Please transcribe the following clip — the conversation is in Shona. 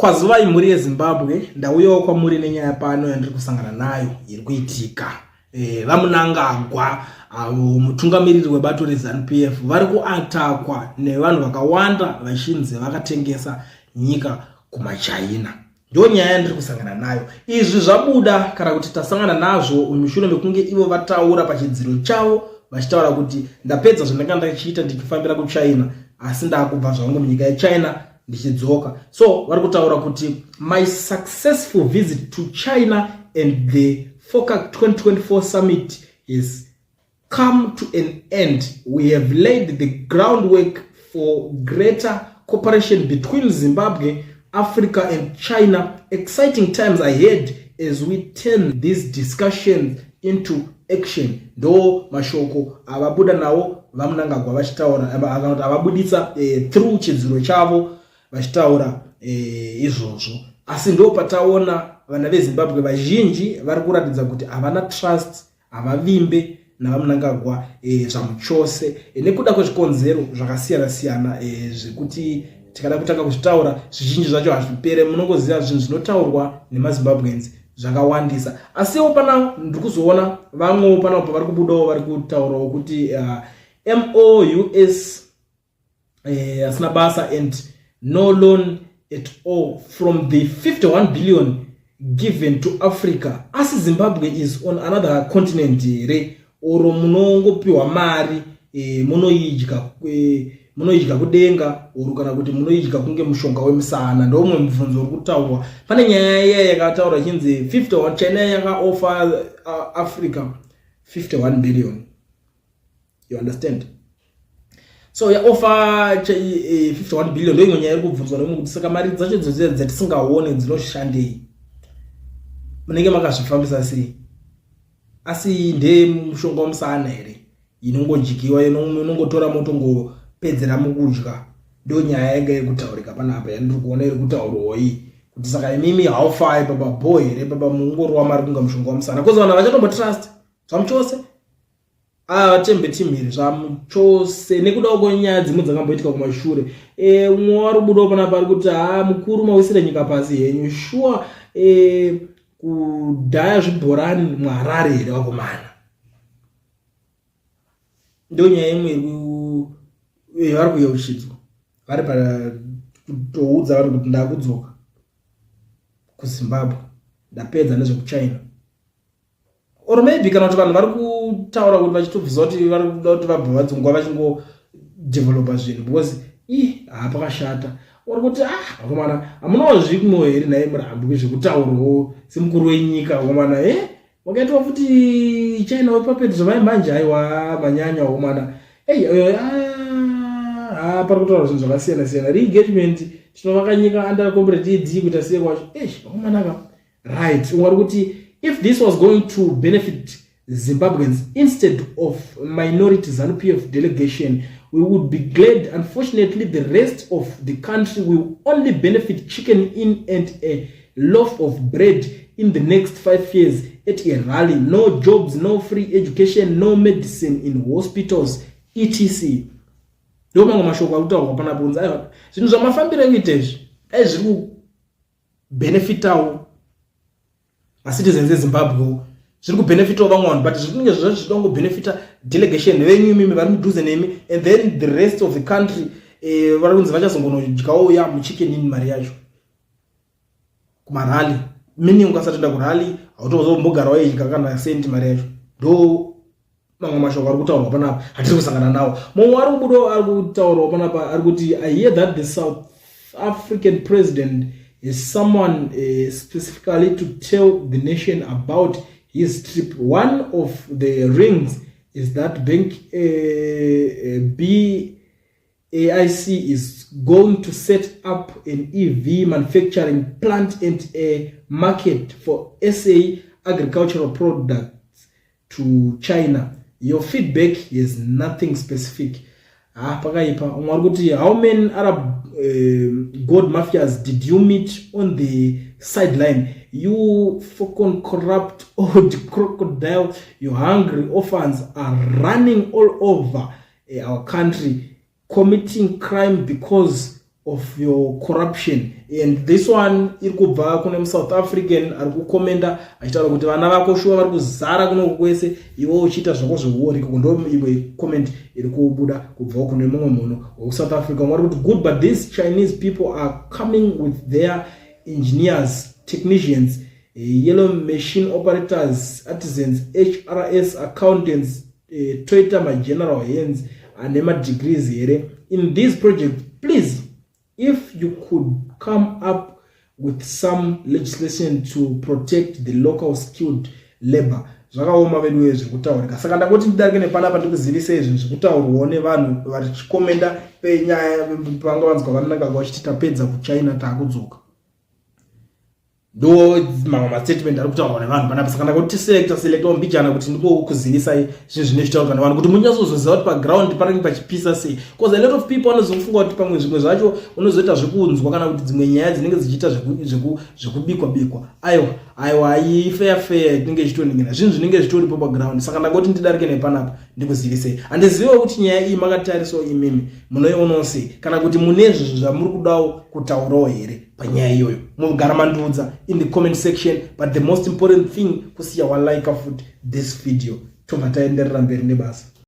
Kwazivai muri yeZimbabwe ndauyawo kwamuri nenyaya pano yandiri kusangana nayo iri kuitika. Vamunangagwa mutungamiriri webato reZANU-PF vari kuatakwa nevanhu vakawanda vachinzi vakatengesa nyika kumaChina. Ndo nyaya yandiri kusangana nayo. Izvi zvabuda kana kuti tasangana nazvo mushure mekunge ivo vataura pachidziro chavo vachitaura kuti ndapedza zvandanga ndachiita ndichifambira kuChina asi ndakubva zvangu munyika yeChina ndichidzoka. So vari kutaura kuti my successful visit to China and the FOCAC 2024 summit is come to an end. We have laid the groundwork for greater cooperation between Zimbabwe, Africa and China. Exciting times ahead as we turn these discussions into action. Ndo mashoko avabuda nawo vamunangagwa vachitaura avabuditsa through chidziro chavo vachitaura izvozvo. Asi ndo pataona vana veZimbabwe vazhinji vari kuratidza kuti havana trust, havavimbe navamunangagwa zvamuchose nekuda kwezvikonzero zvakasiyana siyana zvekuti tikada kutanga kuzvitaura zvizhinji zvacho hazvipere. Munongoziva zvinhu zvinotaurwa nemaZimbabweans zvakawandisa. Asiwo pana ndiri kuzoona vamwewo pana pavari kubudawo vari kutaurawo kuti MOUs asina basa and no loan at all from the 51 billion given to Africa. Asi Zimbabwe is on another continent re oro munongopiwa mari munoidya kudenga oro kana kuti munoidya kunge mushonga wemusana. Ndomwe mubvunzo uri kutaurwa. Pane nyaya yakataura chinzi 51 China yakaoffer Africa 51 billion. You understand? So ya offer 51 billion ndo nyaya iri kubvunzwa nokuti saka mari dzacho dzatisingaone dzinoshandei. Munenge makazvifambisa sei? Asi nde mushonga wemusana here inongojikiwa inongotora moto ngopedzera mukudya. Ndo nyaya yanga iri kutaurika panapa yandiri kuona iri kutaurwa iyi kuti saka imimi haufai baba boy here baba mungorwa mari kunga mushonga wemusana. Kozi vanhu vachatombo trust zvamuchose avatembe timhiri zvamuchose nekuda kwenyaya dzimwe dzakamboitika kumashure. Umwe wari kubudawo panapa ari kuti mukuru mawisire nyika pasi henyu sure kudhaya zvibhorani muHarare here vakomana. Ndo nyaya imwe vari kuyeuchidzwa vari kutoudza vari kuti ndakudzoka kuZimbabwe ndapedza nezvekuChina. Or maybe kana kuti vanhu vari kutaura kuti vachitobvisa kuti vari kuda kuti vabva vadzongwa vachingodevelopa zvinhu because pakashata. Uri kuti vakomana hamunawo zvimwe here naye murambi kwezvekutaurwawo semukuru wenyika vakomana wakaitwa futi China wepapedu zvavaimanje aiwa manyanya vakomana. Pari kutaura zvinhu zvakasiyana siyana re-engagement tinovaka nyika under corporate kuita sei kwacho vakomana right. Uri kuti if this was going to benefit Zimbabweans instead of minority ZANU-PF delegation, we would be glad. Unfortunately, the rest of the country will only benefit chicken in and a loaf of bread in the next 5 years at a rally. No jobs, no free education, no medicine in hospitals, etc. Ndo mamwe mashoko akutaurwa panapa kunzi zvinhu zvamafambira kuita izvi zviri kubenefitawo macitizens eZimbabwe, zviri kubenefitawo vamwe vanhu but zvinenge zvichida benefita delegation venyu mimi vari mudhuze nemi and then the rest of the country vari kunzi vachazongonodyawo muchicken in mari yacho kumarali. Meaning ukasatoenda kurali hautozombogarawo idya kana sendi mari yacho. Ndo mamwe mashoko ari kutaurwa panapa hatiri kusangana nawo. Mumwe ari kubudawo ari kutaurwa panapa ari kuti I hear that the South African president is someone specifically to tell the nation about his trip. One of the rings is that BAIC is going to set up an EV manufacturing plant and a market for SA agricultural products to China. Your feedback is nothing specific. Pakaipa umwe kuti how many Arab gold mafias did you meet on the sideline? You fucking corrupt old crocodile. Your hungry orphans are running all over our country committing crime because of your corruption. And this one iri kubva kune South African ari kukomenda achitaura kuti vana vako shuwa vari kuzara kuno kwese, iwe uchiita zvako zveworiko. Ndo iwe comment iri kubuda kubva kune mumwe munhu wa South Africa vari kuti good, but these Chinese people are coming with their engineers, technicians, yellow machine operators, artisans, HRS accountants, Toyota ma general hands and nema degrees here in this project. Please, if you could come up with some legislation to protect the local skilled labor. Zvakaoma vedu izvi kutaurika. Saka ndakoti ndidarike nepanapa ndikuzivisa izvi zvekutaurwawo nevanhu vari chikomenda penyaya panga vanzwa vananga vachiti tapedza kuChina taakudzoka. Ndo mamwe statement ari kutaurwa nevanhu panapa. Saka ndakoti select mbijana kuti ndikuzivisa zvinhu zvinoitaurwa nevanhu kuti munyatsozoziva kuti paground panenge pachipisa sei. Because a lot of people vanozofunga kuti pamwe zvimwe zvacho unozoita zvekunzwa kana kuti dzimwe nyaya dzinenge dzichiita zvekubikwa. Aiwa fair tinenge chitoningina zvinhu zvinenge zvitoripo paground. Saka ndakoti ndidarike nepanapa ndikuzivisei. Handiziva kuti nyaya iyi makatarisawo imimi munoiona sei kana kuti mune zvinhu zvamuri kudawo kutaurawo here panyaya iyoyo. Mugara mandudza in the comment section, but the most important thing kusiya wa like foot this video. Tobva taenderera mberi nebasa.